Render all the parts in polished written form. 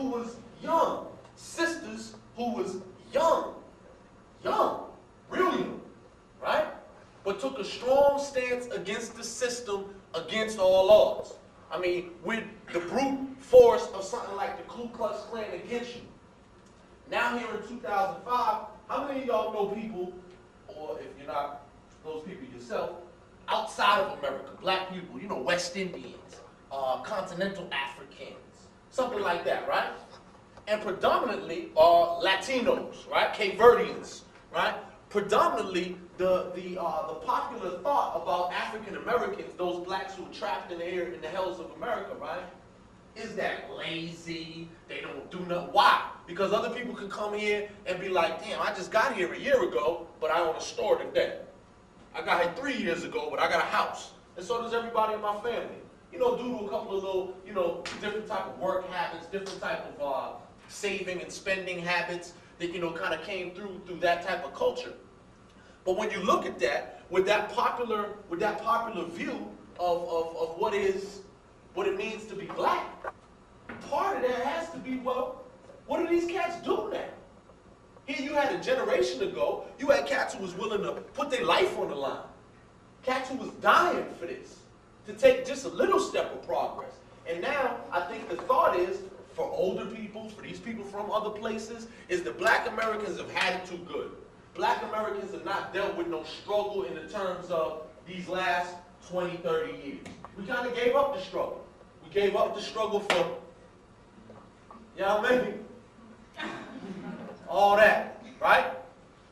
who was young, sisters who was young, real young, right? But took a strong stance against the system, against all odds. I mean, with the brute force of something like the Ku Klux Klan against you. Now here in 2005, how many of y'all know people, or if you're not those people yourself, outside of America, black people, you know, West Indians, continental Africans, something like that, right? And predominantly are Latinos, right? Cape Verdeans, right? Predominantly, the popular thought about African Americans, those blacks who are trapped in the hells of America, right? Is that lazy? They don't do nothing. Why? Because other people can come here and be like, damn, I just got here a year ago, but I own a store today. I got here 3 years ago, but I got a house. And so does everybody in my family. You know, due to a couple of little, you know, different type of work habits, different type of saving and spending habits that, you know, kind of came through that type of culture. But when you look at that, with that popular view of what it means to be black, part of that has to be, well, what do these cats do now? Here you had a generation ago, you had cats who was willing to put their life on the line. Cats who was dying for this, to take just a little step of progress. And now, I think the thought is, for older people, for these people from other places, is that black Americans have had it too good. Black Americans have not dealt with no struggle in the terms of these last 20, 30 years. We kind of gave up the struggle. We gave up the struggle for, you know what I mean? All that, right?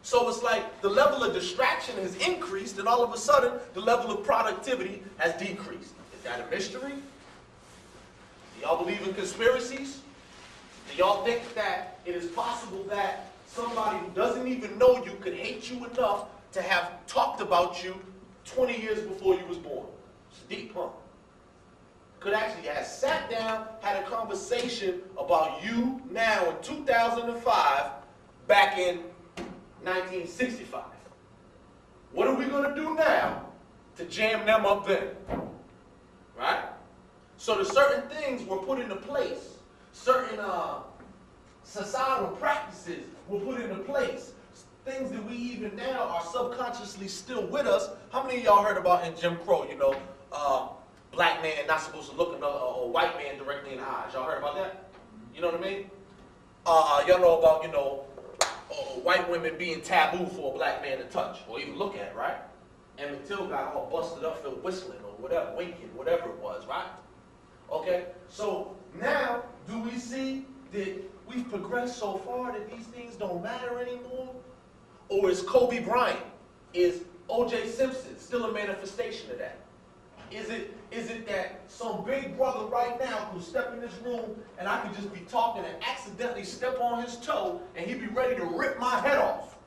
So it's like the level of distraction has increased, and all of a sudden, the level of productivity has decreased. Is that a mystery? Do y'all believe in conspiracies? Do y'all think that it is possible that somebody who doesn't even know you could hate you enough to have talked about you 20 years before you was born? It's deep, huh? Could actually have sat down, had a conversation about you now in 2005, back in 1965. What are we going to do now to jam them up then? Right? So the certain things were put into place. Certain societal practices were put into place. Things that we even now are subconsciously still with us. How many of y'all heard about in Jim Crow, you know, black man not supposed to look a white man directly in the eyes? Y'all heard about that? You know what I mean? Y'all know about, you know, white women being taboo for a black man to touch or even look at, right? Emmett Till got all busted up for whistling or whatever, winking, whatever it was, right? Okay, so now do we see that we've progressed so far that these things don't matter anymore? Or is Kobe Bryant, is O.J. Simpson still a manifestation of that? Is it that some big brother right now could step in this room and I could just be talking and accidentally step on his toe and he'd be ready to rip my head off,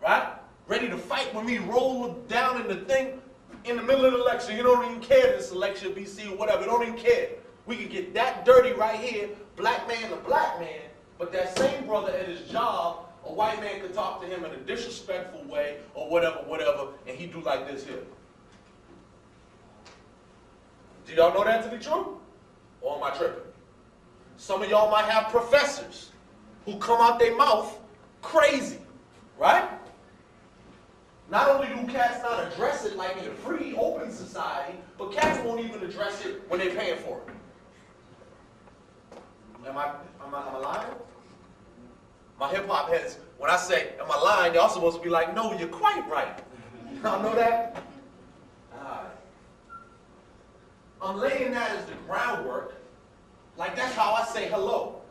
right? Ready to fight with me, roll down in the thing in the middle of the lecture. You don't even care this lecture, BC or whatever. You don't even care. We could get that dirty right here, black man to black man, but that same brother at his job, a white man could talk to him in a disrespectful way or whatever, and he'd do like this here. Do y'all know that to be true? Or am I tripping? Some of y'all might have professors who come out their mouth crazy, right? Not only do cats not address it like in a free, open society, but cats won't even address it when they're paying for it. Am I lying? My hip-hop heads, when I say, am I lying, y'all supposed to be like, no, you're quite right. Y'all know that? I'm laying that as the groundwork, like that's how I say hello.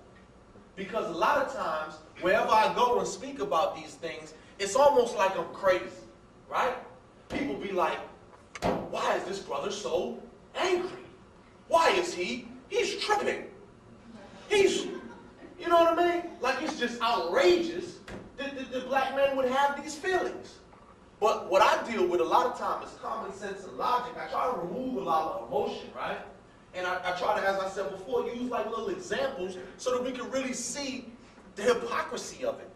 Because a lot of times, wherever I go and speak about these things, it's almost like I'm crazy, right? People be like, why is this brother so angry? Why is he's tripping. He's, you know what I mean? Like it's just outrageous that the black man would have these feelings. But what I deal with a lot of time is common sense and logic. I try to remove a lot of emotion, right? And I try to, as I said before, use like little examples so that we can really see the hypocrisy of it.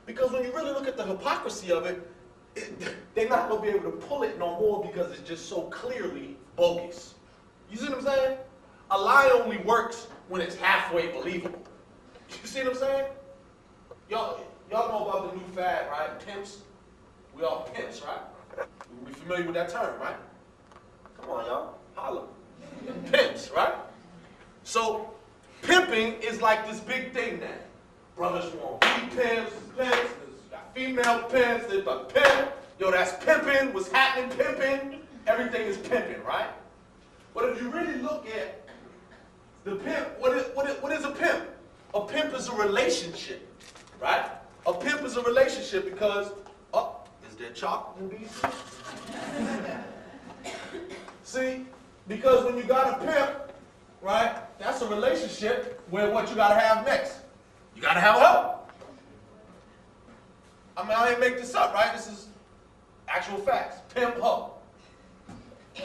Because when you really look at the hypocrisy of it, they're not going to be able to pull it no more because it's just so clearly bogus. You see what I'm saying? A lie only works when it's halfway believable. You see what I'm saying? Y'all know about the new fad, right? Pimps. We all pimps, right? We familiar with that term, right? Come on, y'all. Holla. Pimps, right? So, pimping is like this big thing now. Brothers want to be pimps, there's got female pimps, there's a pimp. Yo, that's pimping. What's happening, pimping? Everything is pimping, right? But if you really look at the pimp, what is a pimp? A pimp is a relationship, right? A pimp is a relationship because, oh, is there chocolate in BC? See, because when you got a pimp, right, that's a relationship where what you got to have next? You got to have a hoe. I mean, I ain't make this up, right? This is actual facts. Pimp, hoe.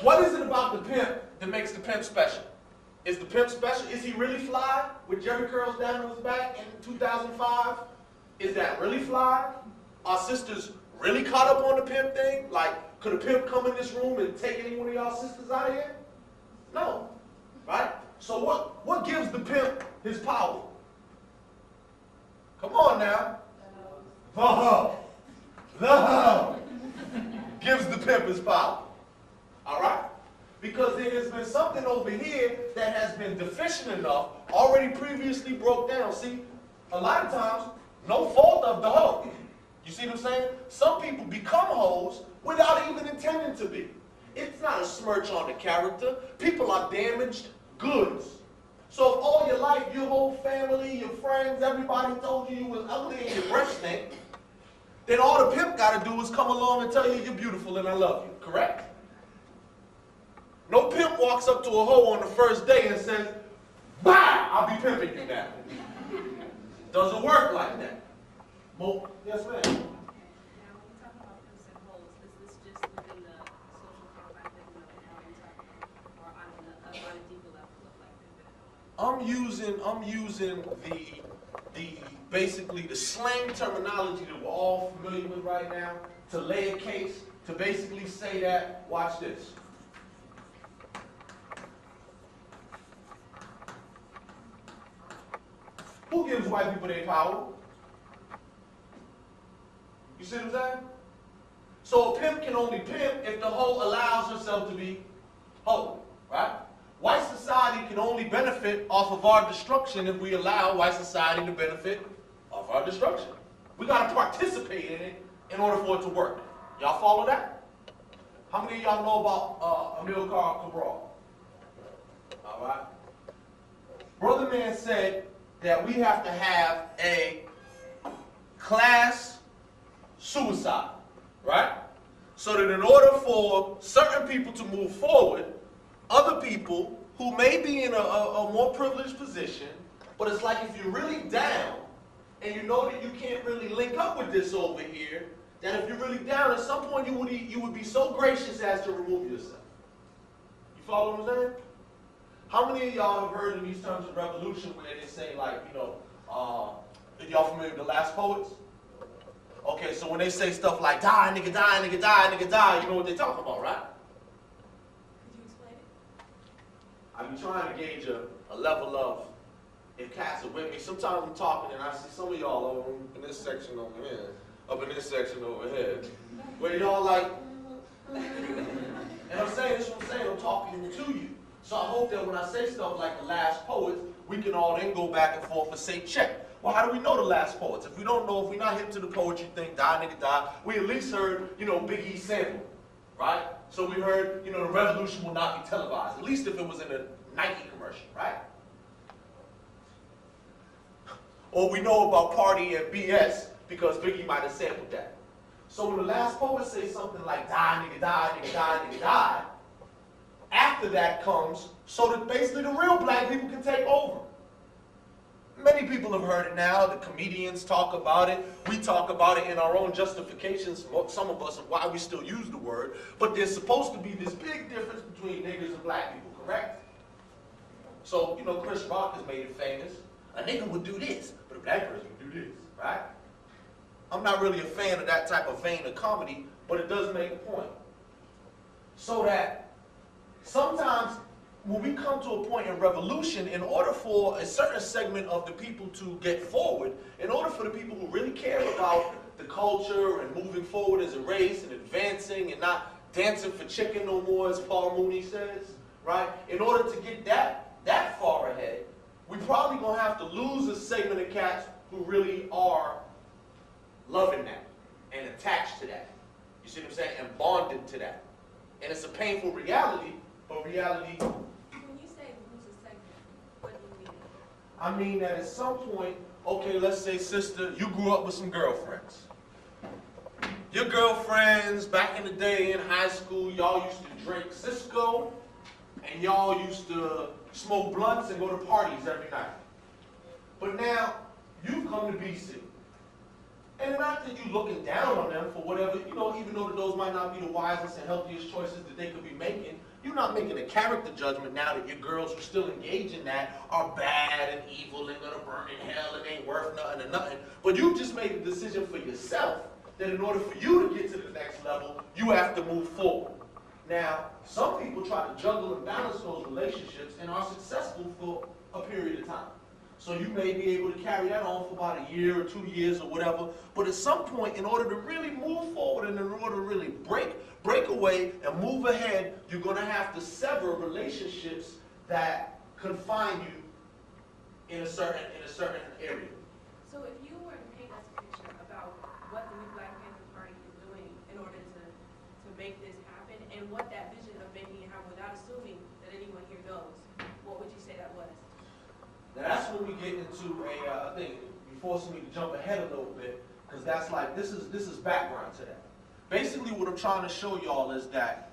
What is it about the pimp that makes the pimp special? Is the pimp special? Is he really fly with Jerry curls down on his back in 2005? Is that really fly? Are sisters really caught up on the pimp thing? Like, could a pimp come in this room and take any one of y'all sisters out of here? No. Right? So what gives the pimp his power? Come on now. The hoe. The hoe gives the pimp his power. All right? Because there has been something over here that has been deficient enough, already previously broke down. See, a lot of times, no fault of the hoe. You see what I'm saying? Some people become hoes without even intending to be. It's not a smirch on the character. People are damaged goods. So if all your life, your whole family, your friends, everybody told you was ugly and your breath stink, then all the pimp got to do is come along and tell you you're beautiful and I love you. Correct? No pimp walks up to a hoe on the first day and says, "Bye, I'll be pimping you now." Doesn't work like that. Yes, ma'am. Now, when you talk about pimps and hoes, is this just within the social care factor, how we talk about, or on a deeper level of like pimping and I'm using the basically the slang terminology that we're all familiar with right now to lay a case to basically say that, watch this. Who gives white people their power? You see what I'm saying? So a pimp can only pimp if the hoe allows herself to be hoe, right? White society can only benefit off of our destruction if we allow white society to benefit off our destruction. We got to participate in it in order for it to work. Y'all follow that? How many of y'all know about Amilcar Cabral? All right. Brother Man said that we have to have a class suicide, right? So that in order for certain people to move forward, other people who may be in a more privileged position, but it's like if you're really down and you know that you can't really link up with this over here, that if you're really down, at some point you would be so gracious as to remove yourself. You follow what I'm saying? How many of y'all have heard in these terms of revolution where they say, like, you know, y'all familiar with the Last Poets? Okay, so when they say stuff like, die, nigga, die, nigga, die, nigga, die, you know what they're talking about, right? Could you explain it? I've been trying to gauge a level of, if cats are with me. Sometimes I'm talking and I see some of y'all over in this section over here, up in this section over here, where y'all like, and I'm saying this is what I'm saying, I'm talking to you. So I hope that when I say stuff like the Last Poets, we can all then go back and forth and say, check. Well, how do we know the Last Poets? If we don't know, if we're not hip to the poetry thing, die, nigga, die, we at least heard, you know, Big E sample, right? So we heard, you know, the revolution will not be televised, at least if it was in a Nike commercial, right? Or we know about Party and BS because Biggie might have sampled that. So when the Last Poet says something like, die, nigga, die, nigga, die, nigga, die, after that comes so that basically the real black people can take over. Many people have heard it now. The comedians talk about it. We talk about it in our own justifications, some of us, of why we still use the word. But there's supposed to be this big difference between niggers and black people, correct? So, you know, Chris Rock has made it famous. A nigga would do this, but a black person would do this, right? I'm not really a fan of that type of vein of comedy, but it does make a point. So that sometimes when we come to a point in revolution, in order for a certain segment of the people to get forward, in order for the people who really care about the culture and moving forward as a race and advancing and not dancing for chicken no more, as Paul Mooney says, right? In order to get that far ahead, we probably gonna have to lose a segment of cats who really are loving that and attached to that. You see what I'm saying? And bonded to that. And it's a painful reality, but reality. When you say lose a segment, what do you mean? I mean that at some point, okay, let's say, sister, you grew up with some girlfriends. Your girlfriends, back in the day in high school, y'all used to drink Cisco, and y'all used to smoke blunts and go to parties every night. But now, you've come to BC. And not that you're looking down on them for whatever, you know, even though those might not be the wisest and healthiest choices that they could be making, you're not making a character judgment now that your girls who still engage in that are bad and evil and gonna burn in hell and ain't worth nothing and nothing. But you just made a decision for yourself that in order for you to get to the next level, you have to move forward. Now, some people try to juggle and balance those relationships and are successful for a period of time. So you may be able to carry that on for about a year or 2 years or whatever. But at some point, in order to really move forward and in order to really break away and move ahead, you're going to have to sever relationships that confine you in a certain area. So if you were to paint us a picture about what the new Black Panther Party is doing in order to make this happen, and what that vision of making it happen without assuming that anyone here knows, what would you say that was? Now that's when we get into a thing. You're forcing me to jump ahead a little bit, because that's like, this is background to that. Basically what I'm trying to show y'all is that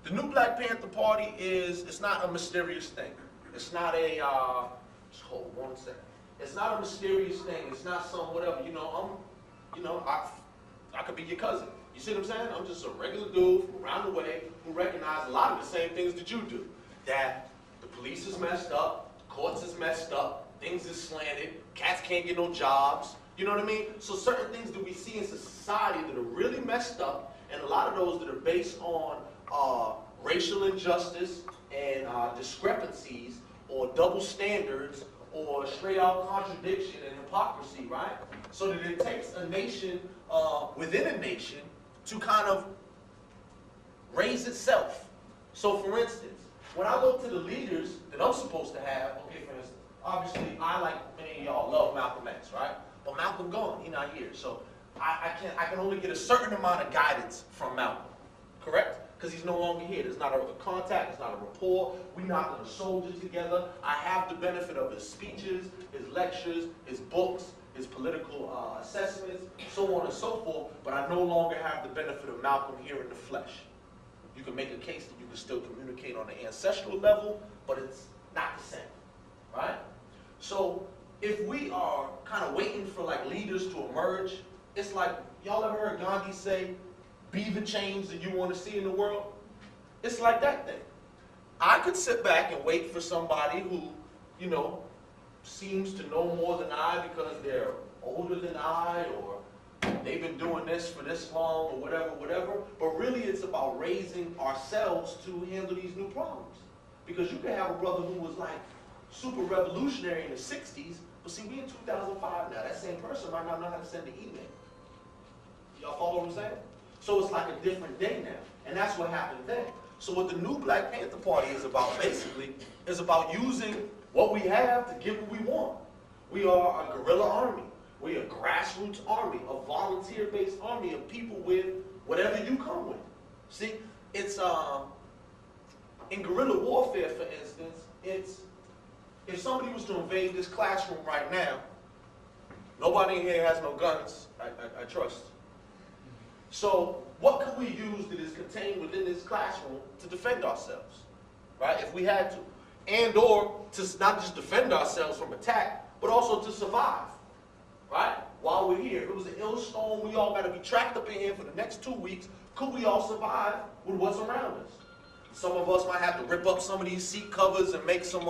the new Black Panther Party it's not a mysterious thing. It's not a, just hold 1 second. It's not a mysterious thing. It's not some whatever, I could be your cousin. You see what I'm saying? I'm just a regular dude from around the way who recognize a lot of the same things that you do. That the police is messed up, the courts is messed up, things is slanted, cats can't get no jobs, you know what I mean? So certain things that we see in society that are really messed up, and a lot of those that are based on racial injustice and discrepancies or double standards or straight out contradiction and hypocrisy, right? So that it takes a nation within a nation to kind of raise itself. So for instance, when I look to the leaders that I'm supposed to have, okay, for instance, obviously I, like many of y'all, love Malcolm X, right? But Malcolm gone, he not here. So I can only get a certain amount of guidance from Malcolm, correct? Because he's no longer here. There's not a contact, there's not a rapport. We're not going to soldier together. I have the benefit of his speeches, his lectures, his books, his political assessments, so on and so forth, but I no longer have the benefit of Malcolm here in the flesh. You can make a case that you can still communicate on the ancestral level, but it's not the same, right? So if we are kind of waiting for like leaders to emerge, it's like, y'all ever heard Gandhi say, be the change that you want to see in the world? It's like that thing. I could sit back and wait for somebody who, seems to know more than I because they're older than I, or they've been doing this for this long, or whatever. But really it's about raising ourselves to handle these new problems. Because you can have a brother who was like super revolutionary in the 60s, but see, we in 2005 now. That same person might not know how to send an email. Y'all follow what I'm saying? So it's like a different day now. And that's what happened then. So what the new Black Panther Party is about, basically, is about using what we have to get what we want. We are a guerrilla army. We're a grassroots army, a volunteer-based army of people with whatever you come with. See, it's, in guerrilla warfare, for instance, it's, if somebody was to invade this classroom right now, nobody in here has no guns, I trust. So what could we use that is contained within this classroom to defend ourselves, right? If we had to. And or to not just defend ourselves from attack, but also to survive, right? While we're here. If it was an ill storm, we all got to be trapped up in here for the next 2 weeks. Could we all survive with what's around us? Some of us might have to rip up some of these seat covers and make some,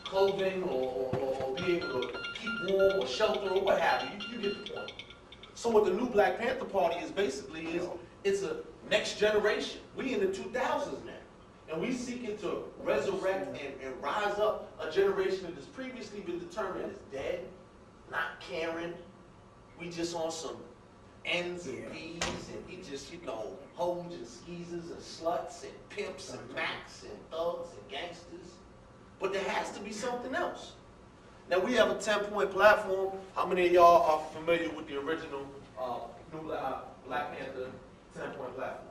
clothing or be able to keep warm or shelter or what have you. You get the point. So what the new Black Panther Party is basically is, it's a next generation. We in the 2000s now. And we seeking to resurrect and rise up a generation that has previously been determined as dead, not caring. We just on some N's and B's, and we just, you know, hoes and skeezers and sluts and pimps and macs and thugs and gangsters. But there has to be something else. Now we have a 10-point platform. How many of y'all are familiar with the original New Black Panther 10-point platform?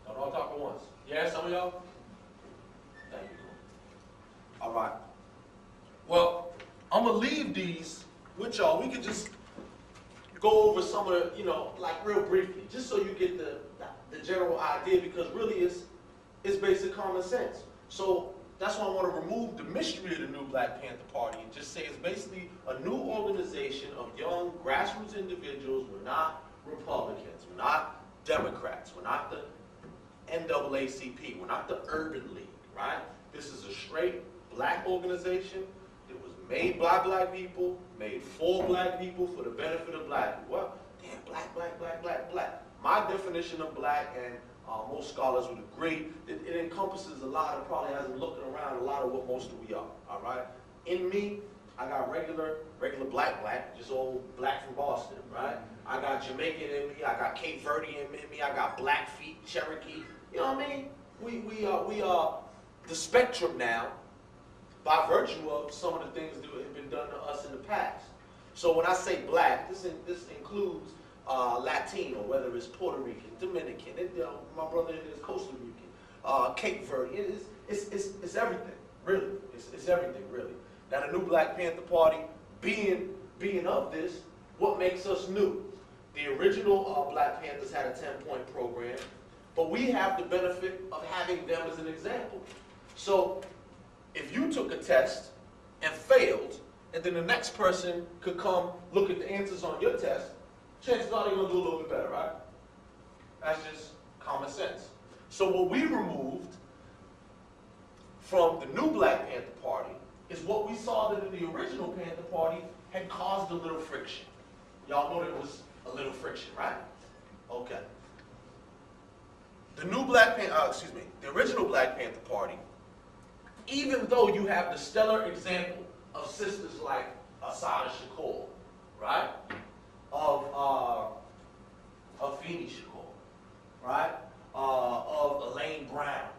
Don't all talk at once. Yeah, some of y'all? Thank you. All right. Well, I'm going to leave these with y'all. We could just go over some of the, you know, like real briefly, just so you get the general idea, because really it's basic common sense. So that's why I want to remove the mystery of the New Black Panther Party and just say it's basically a new organization of young grassroots individuals. We're not Republicans. We're not Democrats. We're not the NAACP. We're not the Urban League, right? This is a straight black organization that was made by black people, made for black people, for the benefit of black people. Well, damn, black, black, black, black, black. My definition of black, and most scholars would agree, that it encompasses a lot of, probably has them looking around, a lot of what most of we are, all right? In me, I got regular black, just old black from Boston, right? I got Jamaican in me, I got Cape Verdean in me, I got Blackfeet, Cherokee. You know what I mean? We are the spectrum now by virtue of some of the things that have been done to us in the past. So when I say black, this includes Latino, whether it's Puerto Rican, Dominican, my brother is Costa Rican, Cape Verde. It's everything, really. It's everything, really. Now the New Black Panther Party, being of this, what makes us new? The original Black Panthers had a 10-point program, but we have the benefit of having them as an example. So if you took a test and failed, and then the next person could come look at the answers on your test, chances are they're going to do a little bit better, right? That's just common sense. So what we removed from the New Black Panther Party is what we saw that in the original Panther Party had caused a little friction. Y'all know there was a little friction, right? Okay. The new the original Black Panther Party, even though you have the stellar example of sisters like Assata Shakur, right? Of Afeni Shakur, right? Of Elaine Brown,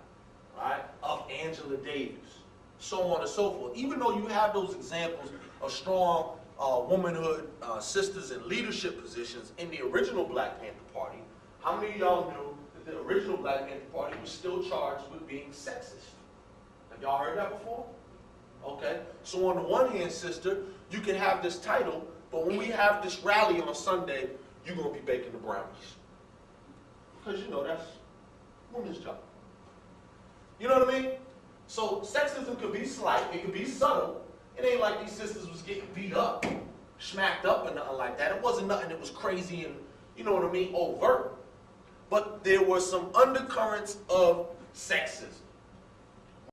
right? Of Angela Davis, so on and so forth. Even though you have those examples of strong womanhood sisters in leadership positions in the original Black Panther Party, how many of y'all knew that the original Black Panther Party was still charged with being sexist? Have y'all heard that before? Okay. So on the one hand, sister, you can have this title, but when we have this rally on Sunday, you're going to be baking the brownies. Because, you know, that's women's job. You know what I mean? So sexism could be slight, it could be subtle. It ain't like these sisters was getting beat up, smacked up, and nothing like that. It wasn't nothing that was crazy and, you know what I mean, overt. But there were some undercurrents of sexism.